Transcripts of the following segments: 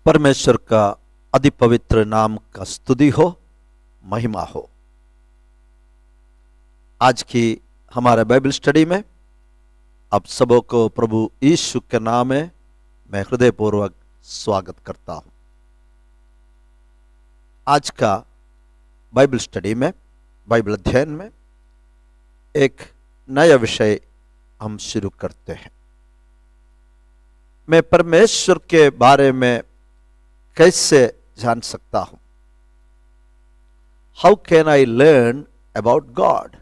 परमेश्वर का अति पवित्र नाम का स्तुति हो, महिमा हो। आज की हमारे बाइबल स्टडी में आप सबों को प्रभु यीशु के नाम में मैं हृदयपूर्वक स्वागत करता हूं। आज का बाइबल स्टडी में, बाइबल अध्ययन में एक नया विषय हम शुरू करते हैं। मैं परमेश्वर के बारे में कैसे जान सकता हूं? How can I learn about God?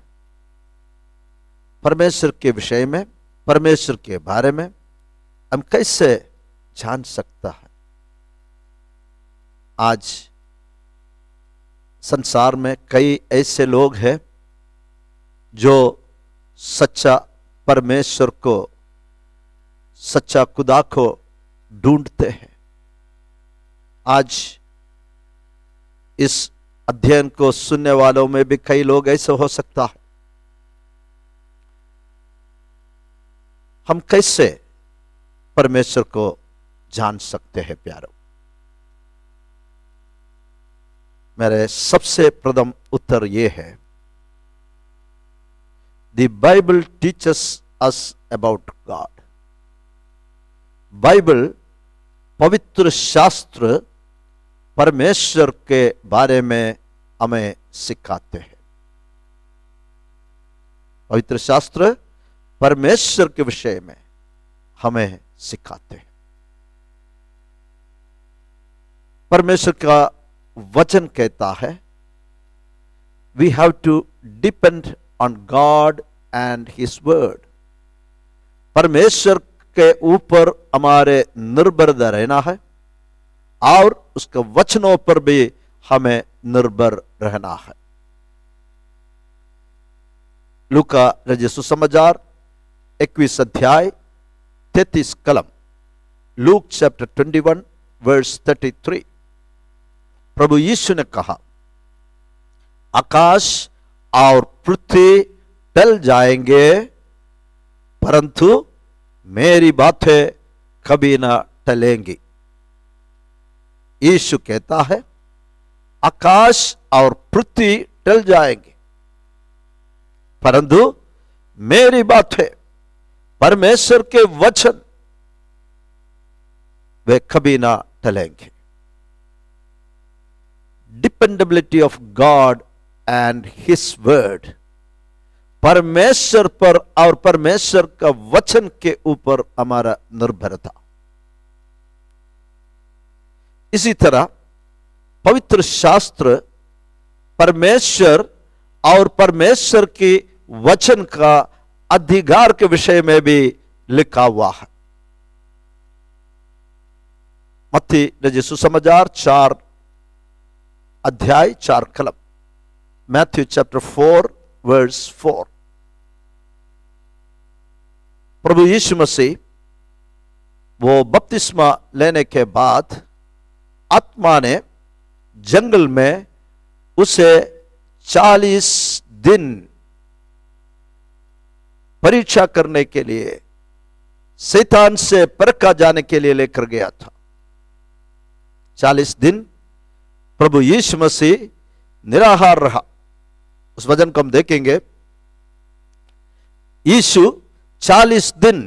परमेश्वर के विषय में, परमेश्वर के बारे में हम कैसे जान सकता है? आज संसार में कई ऐसे लोग हैं जो सच्चा परमेश्वर को, सच्चा खुदा को ढूंढते हैं। आज इस अध्ययन को सुनने वालों में भी कई लोग ऐसे हो सकता है। हम कैसे परमेश्वर को जान सकते हैं प्यारों? मेरे सबसे प्रथम उत्तर यह है, the Bible teaches us about God. Bible, पवित्र शास्त्र परमेश्वर के बारे में हमें सिखाते हैं। पवित्र शास्त्र परमेश्वर के विषय में हमें सिखाते हैं। परमेश्वर का वचन कहता है, we have to depend on God and his word. परमेश्वर के ऊपर हमारे निर्भर रहना है और उसके वचनों पर भी हमें निर्भर रहना है। लूका रचित सुसमाचार 21 अध्याय 33 कलम, लूक चैप्टर 21 वर्स 33। प्रभु यीशु ने कहा, आकाश और पृथ्वी टल जाएंगे परंतु मेरी बातें कभी ना टलेंगी। यीशु कहता है, आकाश और पृथ्वी टल जाएंगे परंतु मेरी बातें, परमेश्वर के वचन, वे कभी ना टलेंगे। Dependability of God and his word. परमेश्वर पर और परमेश्वर का वचन के ऊपर हमारा निर्भरता। इसी तरह पवित्र शास्त्र परमेश्वर और परमेश्वर की वचन का अधिकार के विषय में भी लिखा हुआ है। मत्ती रचित सुसमाचार 4 अध्याय 4 कलम, मैथ्यू चैप्टर 4 वर्स 4। प्रभु यीशु मसीह वो बपतिस्मा लेने के बाद आत्मा ने जंगल में उसे 40 दिन परीक्षा करने के लिए, शैतान से परखा जाने के लिए लेकर गया था। 40 दिन प्रभु यीशु मसीह निराहार रहा। उस वचन को हम देखेंगे। यीशु 40 दिन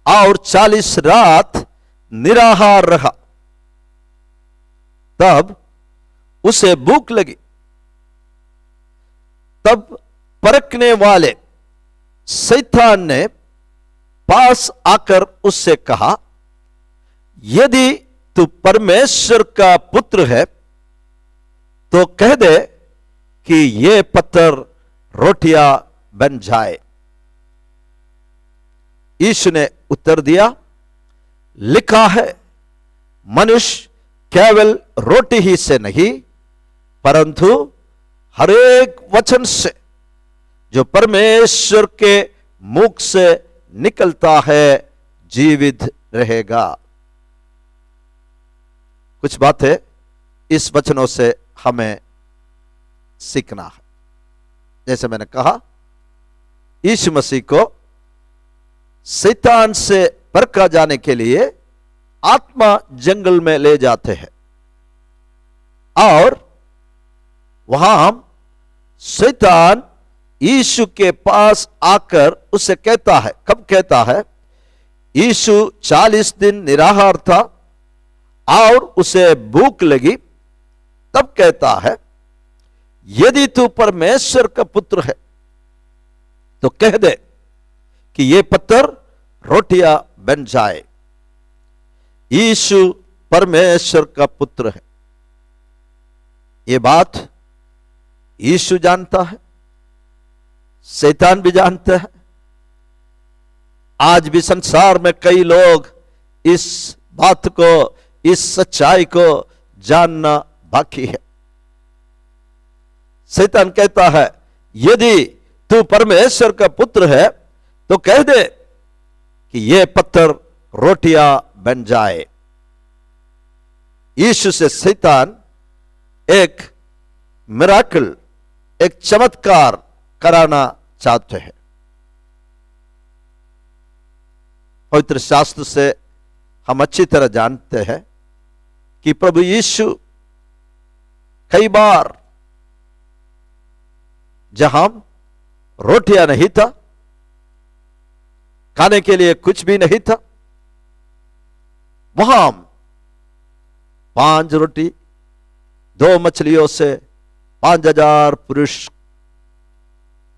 और 40 रात निराहार रहा। तब उसे भूख लगी। तब परखने वाले शैतान ने पास आकर उससे कहा, यदि तू परमेश्वर का पुत्र है तो कह दे कि ये पत्थर रोटियां बन जाए। यीशु ने उत्तर दिया, लिखा है, मनुष्य केवल रोटी ही से नहीं परंतु हर एक वचन से जो परमेश्वर के मुख से निकलता है जीवित रहेगा। कुछ बातें इस वचनों से हमें सीखना है। जैसे मैंने कहा, यीशु मसीह को शैतान से परखा जाने के लिए आत्मा जंगल में ले जाते हैं और वहां शैतान यीशु के पास आकर उसे कहता है, कब कहता है? यीशु 40 दिन निराहार था और उसे भूख लगी, तब कहता है, यदि तू परमेश्वर का पुत्र है तो कह दे कि ये पत्थर रोटियां बन जाए। यीशु परमेश्वर का पुत्र है, ये बात यीशु जानता है, शैतान भी जानता है। आज भी संसार में कई लोग इस बात को, इस सच्चाई को जानना बाकी है। शैतान कहता है, यदि तू परमेश्वर का पुत्र है तो कह दे कि यह पत्थर रोटियां बन जाए। यीशु से शैतान एक मिराकल, एक चमत्कार कराना चाहते हैं। पवित्र शास्त्र से हम अच्छी तरह जानते हैं कि प्रभु यीशु कई बार जहां रोटियां नहीं था, खाने के लिए कुछ भी नहीं था, वहां 5 रोटी 2 मछलियों से 5000 पुरुष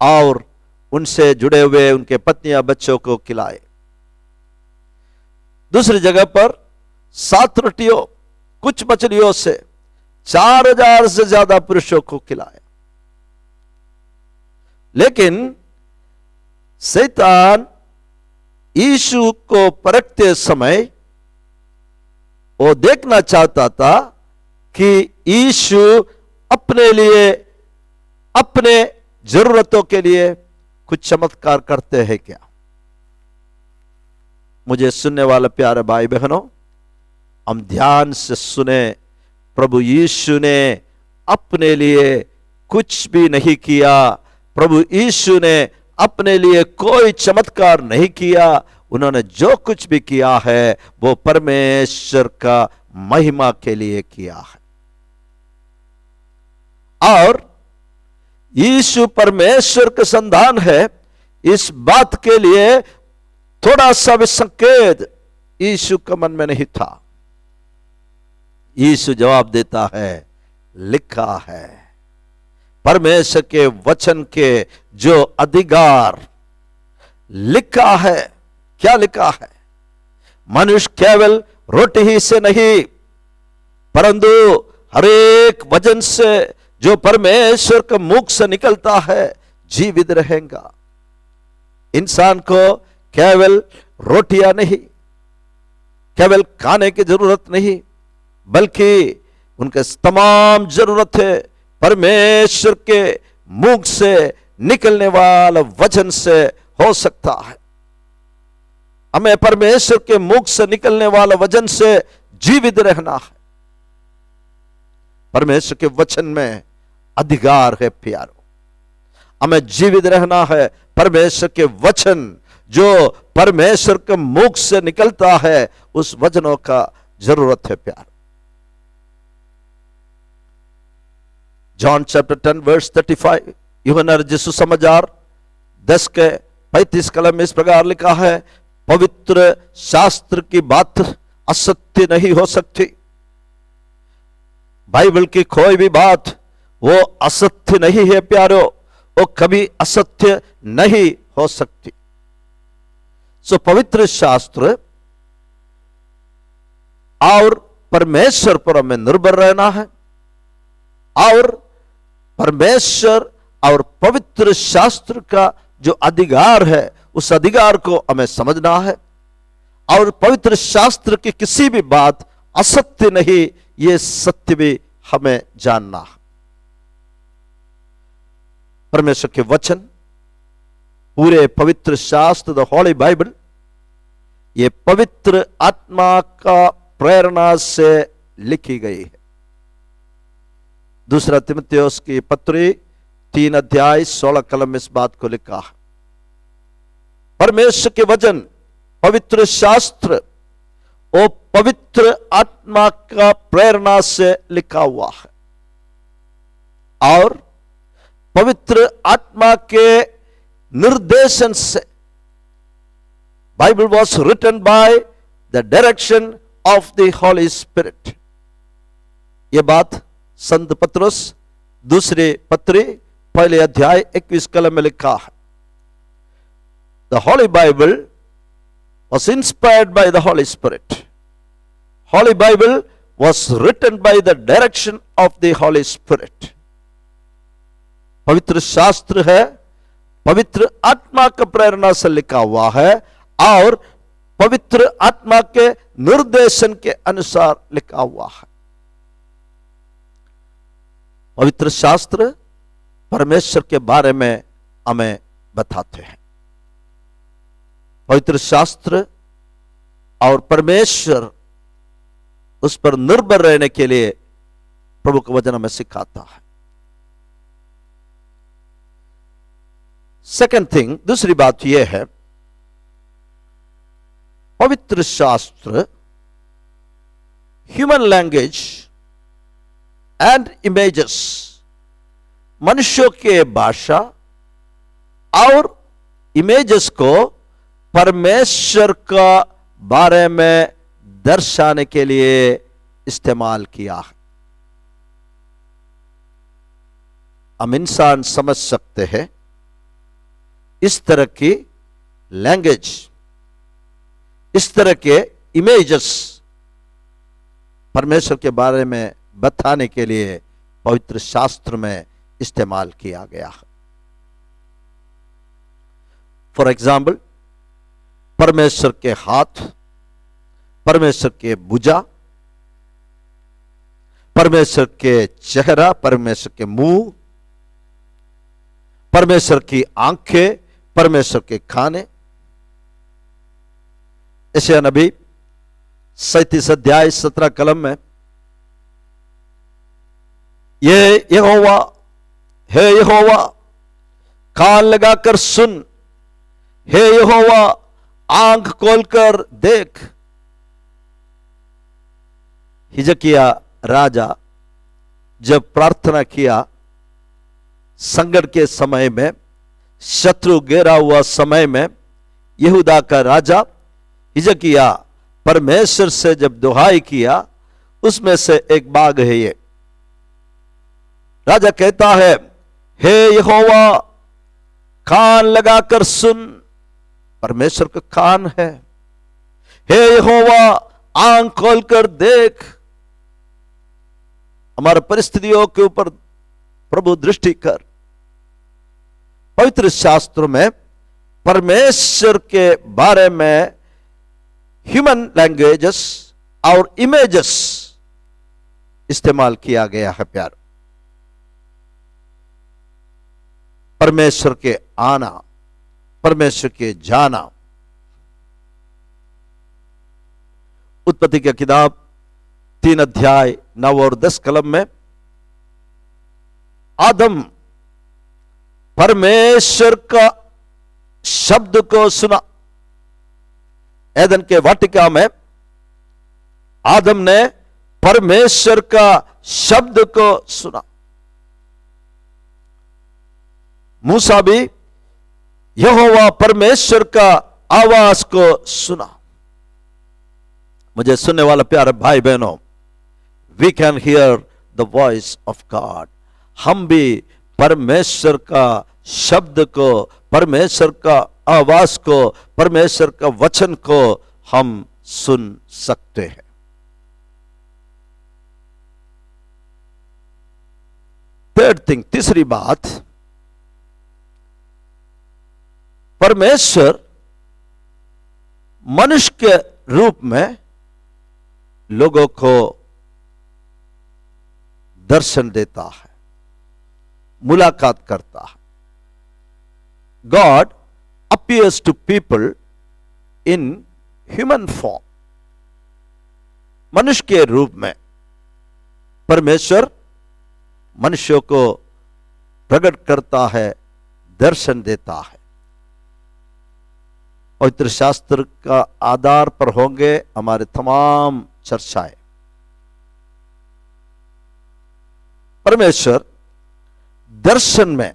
और उनसे जुड़े हुए उनके पत्नियां बच्चों को खिलाए। दूसरी जगह पर 7 रोटियों कुछ मछलियों से 4000 से ज्यादा पुरुषों को खिलाया। लेकिन शैतान यीशु को परखते समय वो देखना चाहता था कि यीशु अपने लिए, अपने जरूरतों के लिए कुछ चमत्कार करते हैं क्या। मुझे सुनने वाले प्यारे भाई बहनों, हम ध्यान से सुने। प्रभु यीशु ने अपने लिए कुछ भी नहीं किया। प्रभु यीशु ने अपने लिए कोई चमत्कार नहीं किया। उन्होंने जो कुछ भी किया है वो परमेश्वर का महिमा के लिए किया है। और यीशु परमेश्वर का संतान है, इस बात के लिए थोड़ा सा भी संकेत यीशु के मन में नहीं था। यीशु जवाब देता है, लिखा है। परमेश्वर के वचन के जो अधिकार लिखा है, क्या लिखा है? मनुष्य केवल रोटी ही से नहीं परंतु हर एक वचन से जो परमेश्वर के मुख से निकलता है जीवित रहेगा। इंसान को केवल रोटियां नहीं, केवल खाने की जरूरत नहीं, बल्कि उनके तमाम जरूरतें परमेश्वर के मुख से निकलने वाला वचन से हो सकता है। हमें परमेश्वर के मुख से निकलने वाला वचन से जीवित रहना है। परमेश्वर के वचन में अधिकार है प्यारो, हमें जीवित रहना है। परमेश्वर के वचन जो परमेश्वर के मुख से निकलता है उस वचनों का जरूरत है प्यारो। जॉन चैप्टर 10 वर्स 35, यूहन्ना रचित सुसमाचार 10 के 35 कलम में इस प्रकार लिखा है, पवित्र शास्त्र की बात असत्य नहीं हो सकती। बाइबल की कोई भी बात वो असत्य नहीं है प्यारो, वो कभी असत्य नहीं हो सकती। सो पवित्र शास्त्र और परमेश्वर पर हमें निर्भर रहना है और परमेश्वर और पवित्र शास्त्र का जो अधिकार है उस अधिकार को हमें समझना है। और पवित्र शास्त्र की किसी भी बात असत्य नहीं, ये सत्य भी हमें जानना है। परमेश्वर के वचन, पूरे पवित्र शास्त्र द होली बाइबल, ये पवित्र आत्मा का प्रेरणा से लिखी गई है। दूसरा तिमुथियुस की पत्री 3 अध्याय 16 कलम में इस बात को लिखा है, परमेश्वर के वचन पवित्र शास्त्र वो पवित्र आत्मा का प्रेरणा से लिखा हुआ है और पवित्र आत्मा के निर्देशन से Bible was written by the direction of the Holy Spirit. यह बात संत पतरस दूसरे पत्री पहले अध्याय 21 कलम में लिखा है। The Holy Bible was inspired by the Holy Spirit. Holy Bible was written by the direction of the Holy Spirit. पवित्र शास्त्र है, पवित्र आत्मा का प्रेरणा से लिखा हुआ है और पवित्र आत्मा के निर्देशन के अनुसार लिखा हुआ है। पवित्र शास्त्र परमेश्वर के बारे में हमें बताते हैं। पवित्र शास्त्र और परमेश्वर उस पर निर्भर रहने के लिए प्रभु का वचन हमें सिखाता है। सेकंड थिंग, दूसरी बात यह है, पवित्र शास्त्र ह्यूमन लैंग्वेज एंड इमेजेस, मनुष्यों के भाषा और इमेजेस को परमेश्वर का बारे में दर्शाने के लिए इस्तेमाल किया है। हम इंसान समझ सकते हैं इस तरह की लैंग्वेज, इस तरह के इमेजेस परमेश्वर के बारे में बताने के लिए पवित्र शास्त्र में इस्तेमाल किया गया है। फॉर एग्जाम्पल, परमेश्वर के हाथ, परमेश्वर के भुजा, परमेश्वर के चेहरा, परमेश्वर के मुंह, परमेश्वर की आंखें, परमेश्वर के खाने। यशायाह नबी 37 अध्याय 17 कलम में ये यहोवा, हे यहोवा कान लगाकर सुन, हे यहोवा आंख खोलकर देख। हिजकिया राजा जब प्रार्थना किया, संकट के समय में, शत्रु घेरा हुआ समय में, यहूदा का राजा हिजकिया परमेश्वर से जब दुहाई किया, उसमें से एक भाग है ये। राजा कहता है, हे यहोवा कान लगाकर सुन, परमेश्वर का कान है। हे यहोवा आंख खोलकर देख, हमारे परिस्थितियों के ऊपर प्रभु दृष्टि कर। पवित्र शास्त्र में परमेश्वर के बारे में ह्यूमन लैंग्वेजेस और इमेजेस इस्तेमाल किया गया है। प्यार, परमेश्वर के आना, परमेश्वर के जाना। उत्पत्ति की किताब 3 अध्याय 9 और 10 कलम में आदम परमेश्वर का शब्द को सुना। एदन के वाटिका में आदम ने परमेश्वर का शब्द को सुना। मूसा भी यहोवा परमेश्वर का आवाज को सुना। मुझे सुनने वाला प्यारे भाई बहनों, we can hear the voice of God. हम भी परमेश्वर का शब्द को, परमेश्वर का आवाज को, परमेश्वर का वचन को हम सुन सकते हैं। थर्ड थिंग, तीसरी बात, परमेश्वर मनुष्य के रूप में लोगों को दर्शन देता है, मुलाकात करता है। God appears to people in human form। मनुष्य के रूप में परमेश्वर मनुष्यों को प्रकट करता है, दर्शन देता है। पवित्र शास्त्र का आधार पर होंगे हमारे तमाम चर्चाएं। परमेश्वर दर्शन में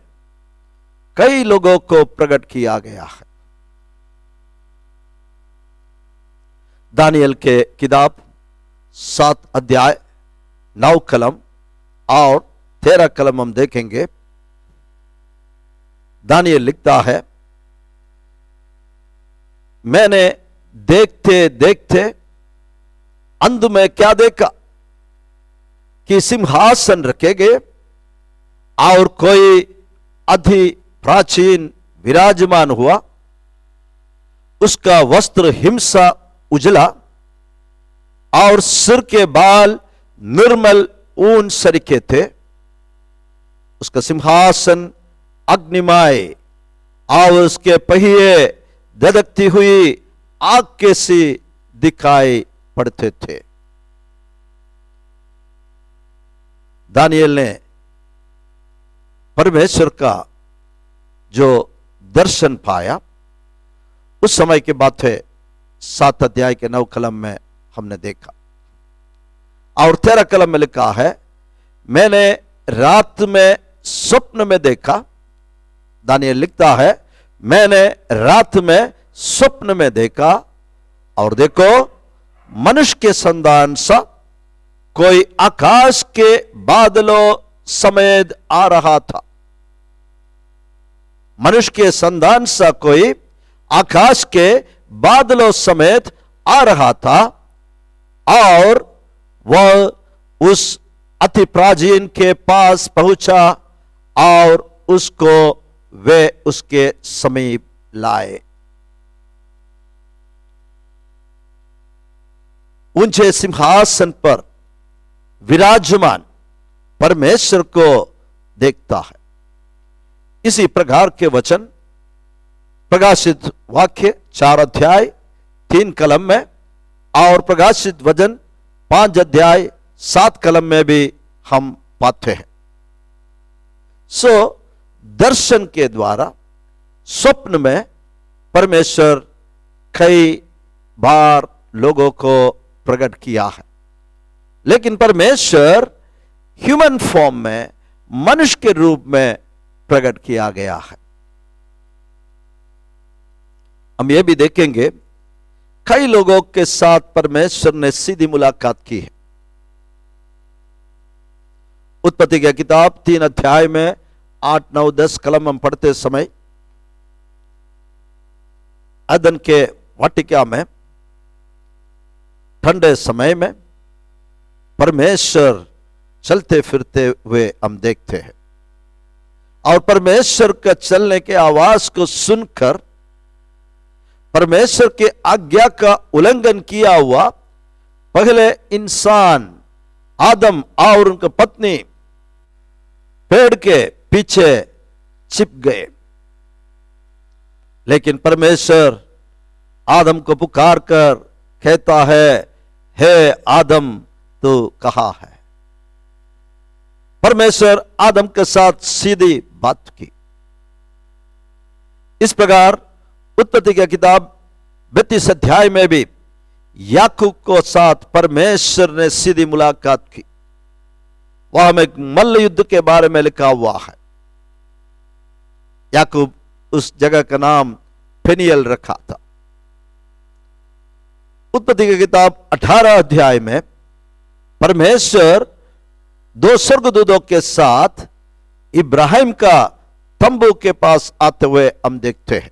कई लोगों को प्रकट किया गया है। दानियल के किताब 7 अध्याय 9 कलम और 13 कलम हम देखेंगे। दानियल लिखता है, मैंने देखते देखते अंध में क्या देखा कि सिंहासन रखे गए और कोई अति प्राचीन विराजमान हुआ। उसका वस्त्र हिमसा उजला और सिर के बाल निर्मल ऊन सरीखे थे। उसका सिंहासन अग्निमय और उसके पहिए धधकती हुई आग के सी दिखाई पड़ते थे। दानियल ने परमेश्वर का जो दर्शन पाया, उस समय की बात है, 7 अध्याय के 9 कलम में हमने देखा। और 13 कलम में लिखा है, मैंने रात में स्वप्न में देखा। दानियल लिखता है, मैंने रात में स्वप्न में देखा और देखो मनुष्य के संतान सा कोई आकाश के बादलों समेत आ रहा था। मनुष्य के संतान सा कोई आकाश के बादलों समेत आ रहा था और वह उस अति प्राचीन के पास पहुंचा और उसको वे उसके समीप लाए। ऊंचे सिंहासन पर विराजमान परमेश्वर को देखता है। इसी प्रकार के वचन प्रकाशित वाक्य 4 अध्याय 3 कलम में और प्रकाशित वचन 5 अध्याय 7 कलम में भी हम पाते हैं। दर्शन के द्वारा स्वप्न में परमेश्वर कई बार लोगों को प्रकट किया है, लेकिन परमेश्वर ह्यूमन फॉर्म में, मनुष्य के रूप में प्रकट किया गया है। हम यह भी देखेंगे, कई लोगों के साथ परमेश्वर ने सीधी मुलाकात की है। उत्पत्ति की किताब 3 अध्याय में 8, 9, 10 कलम हम पढ़ते समय अदन के वाटिका में ठंडे समय में परमेश्वर चलते फिरते हुए हम देखते हैं और परमेश्वर के चलने के आवाज को सुनकर परमेश्वर के आज्ञा का उल्लंघन किया हुआ पहले इंसान आदम और उनकी पत्नी पेड़ के पीछे छिप गए। लेकिन परमेश्वर आदम को पुकार कर कहता है, हे आदम तू कहाँ है। परमेश्वर आदम के साथ सीधी बात की। इस प्रकार उत्पत्ति की किताब 32 अध्याय में भी याकूब को साथ परमेश्वर ने सीधी मुलाकात की। वहां में मल्ल युद्ध के बारे में लिखा हुआ है। याकूब उस जगह का नाम फेनियल रखा था। उत्पत्ति की किताब 18 अध्याय में परमेश्वर 2 स्वर्गदूतों के साथ इब्राहिम का तंबू के पास आते हुए हम देखते हैं।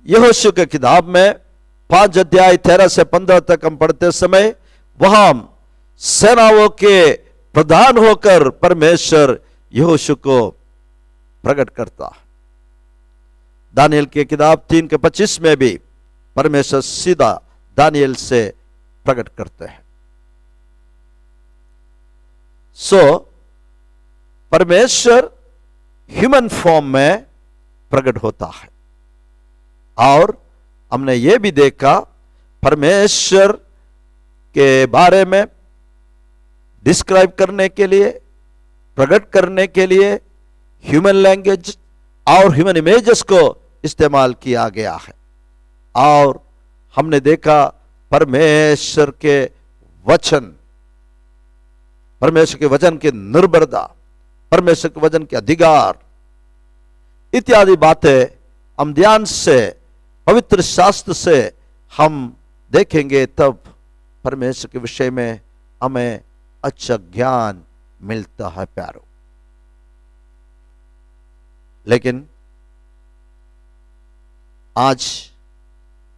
यहोशू की किताब में 5 अध्याय 13 से 15 तक हम पढ़ते समय वहां सेनाओं के प्रधान होकर परमेश्वर यहोशू को प्रकट करता है। दानियल की किताब 3 के 25 में भी परमेश्वर सीधा दानियल से प्रकट करते हैं। परमेश्वर ह्यूमन फॉर्म में प्रकट होता है। और हमने यह भी देखा, परमेश्वर के बारे में डिस्क्राइब करने के लिए, प्रकट करने के लिए ह्यूमन लैंग्वेज और ह्यूमन इमेजेस को इस्तेमाल किया गया है। और हमने देखा परमेश्वर के वचन, परमेश्वर के वचन की निर्भरता, परमेश्वर के वचन के अधिकार इत्यादि बातें हम ध्यान से पवित्र शास्त्र से हम देखेंगे, तब परमेश्वर के विषय में हमें अच्छा ज्ञान मिलता है प्यारो। लेकिन आज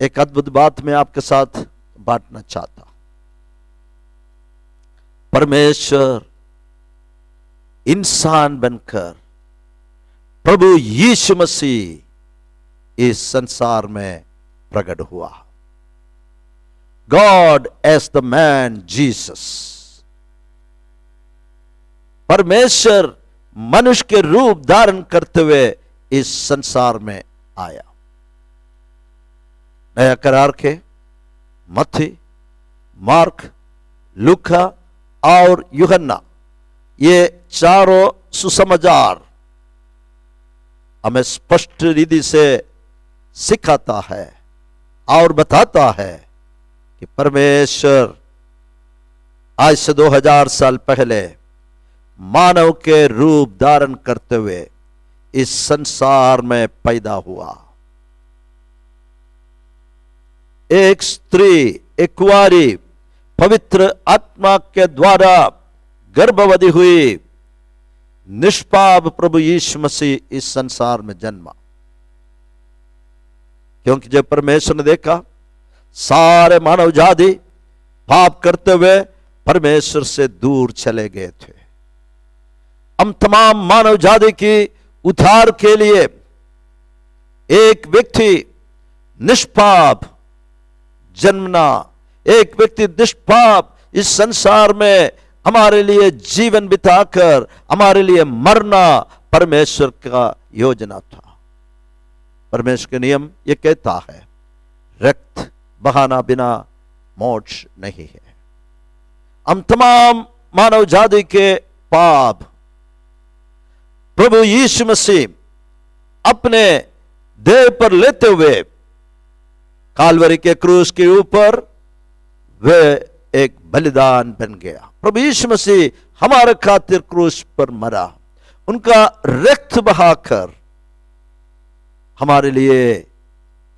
एक अद्भुत बात मैं आपके साथ बांटना चाहता। परमेश्वर इंसान बनकर प्रभु यीशु मसीह इस संसार में प्रकट हुआ। God as the man Jesus, परमेश्वर मनुष्य के रूप धारण करते हुए इस संसार में आया। नया करार के मत्ती, मार्क, लूका और यूहन्ना, ये चारों सुसमाचार हमें स्पष्ट रीति से सिखाता है और बताता है कि परमेश्वर आज से 2000 साल पहले मानव के रूप धारण करते हुए इस संसार में पैदा हुआ। एक स्त्री, एक कुंवारी, पवित्र आत्मा के द्वारा गर्भवती हुई, निष्पाप प्रभु यीशु मसीह इस संसार में जन्मा। क्योंकि जब परमेश्वर ने देखा सारे मानव जाति पाप करते हुए परमेश्वर से दूर चले गए थे, हम तमाम मानव जाति की उद्धार के लिए एक व्यक्ति निष्पाप जन्मना, एक व्यक्ति निष्पाप इस संसार में हमारे लिए जीवन बिताकर हमारे लिए मरना परमेश्वर का योजना था। परमेश्वर के नियम ये कहता है, रक्त बहाना बिना मोक्ष नहीं है। हम तमाम मानव जाति के पाप प्रभु यीशु मसीह अपने देह पर लेते हुए कालवरी के क्रूस के ऊपर वे एक बलिदान बन गया। प्रभु यीशु मसीह हमारे खातिर क्रूस पर मरा, उनका रक्त बहाकर हमारे लिए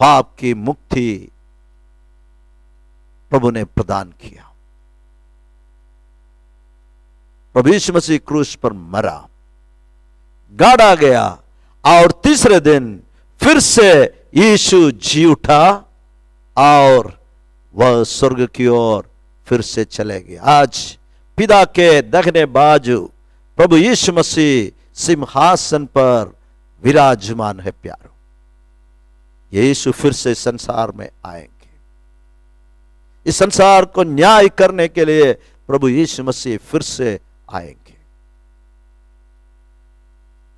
पाप की मुक्ति प्रभु ने प्रदान किया। प्रभु यीशु मसीह क्रूस पर मरा, गाड़ा गया और तीसरे दिन फिर से यीशु जी उठा और वह स्वर्ग की ओर फिर से चले गए। आज पिता के दाहिने बाजू प्रभु यीशु मसीह सिंहासन पर विराजमान है प्यारो। यीशु फिर से संसार में आएंगे, इस संसार को न्याय करने के लिए प्रभु यीशु मसीह फिर से आएंगे।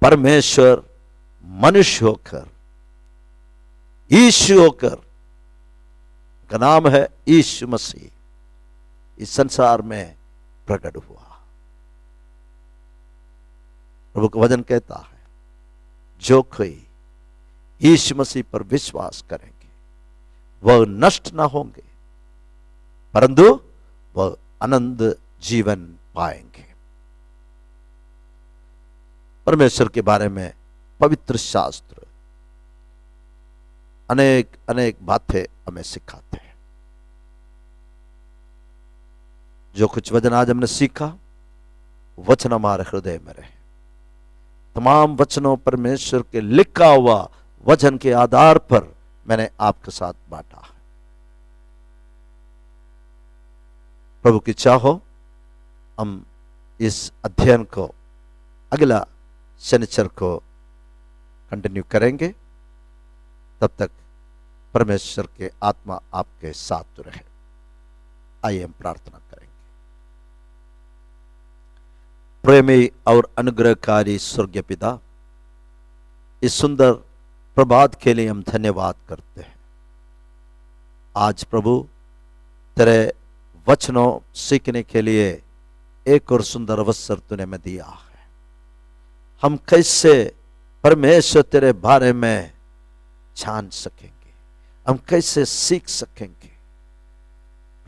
परमेश्वर मनुष्य होकर, यीशु होकर, का नाम है यीशु मसीह, इस संसार में प्रकट हुआ। प्रभु का वचन कहता है, जो कोई यीशु मसीह पर विश्वास करेंगे वह नष्ट ना होंगे परंतु वह अनंत जीवन पाएंगे। परमेश्वर के बारे में पवित्र शास्त्र अनेक अनेक बातें हमें सिखाते हैं। जो कुछ वचन आज हमने सीखा, वचन हमारे हृदय में रहे। तमाम वचनों परमेश्वर के लिखा हुआ वचन के आधार पर मैंने आपके साथ बांटा है। प्रभु की चाहो हम इस अध्ययन को अगला शनिचर को कंटिन्यू करेंगे। तब तक परमेश्वर के आत्मा आपके साथ रहे। आइए हम प्रार्थना करेंगे। प्रेमी और अनुग्रहकारी स्वर्गीय पिता, इस सुंदर प्रभात के लिए हम धन्यवाद करते हैं। आज प्रभु तेरे वचनों सीखने के लिए एक और सुंदर अवसर तूने हमें दिया है। हम कैसे परमेश्वर तेरे बारे में जान सकेंगे, हम कैसे सीख सकेंगे।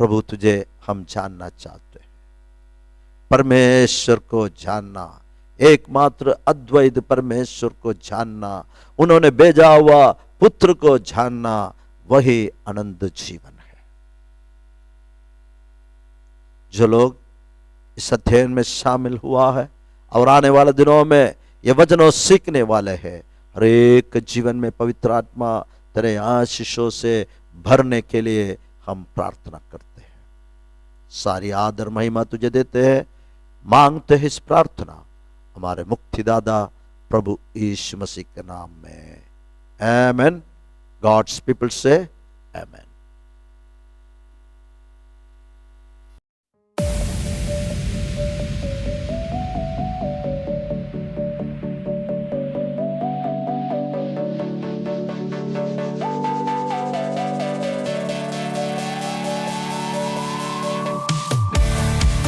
प्रभु तुझे हम जानना चाहते हैं, परमेश्वर को जानना, एकमात्र अद्वैत परमेश्वर को जानना, उन्होंने भेजा हुआ पुत्र को जानना, वही अनंत जीवन है। जो लोग इस अध्ययन में शामिल हुआ है और आने वाले दिनों में ये वचनों सीखने वाले हैं, हर एक जीवन में पवित्र आत्मा तेरे आशीषों से भरने के लिए हम प्रार्थना करते हैं। सारी आदर महिमा तुझे देते हैं, मांगते हैं इस प्रार्थना हमारे मुक्तिदाता प्रभु यीशु मसीह के नाम में, आमेन। गॉड्स पीपल से आमेन।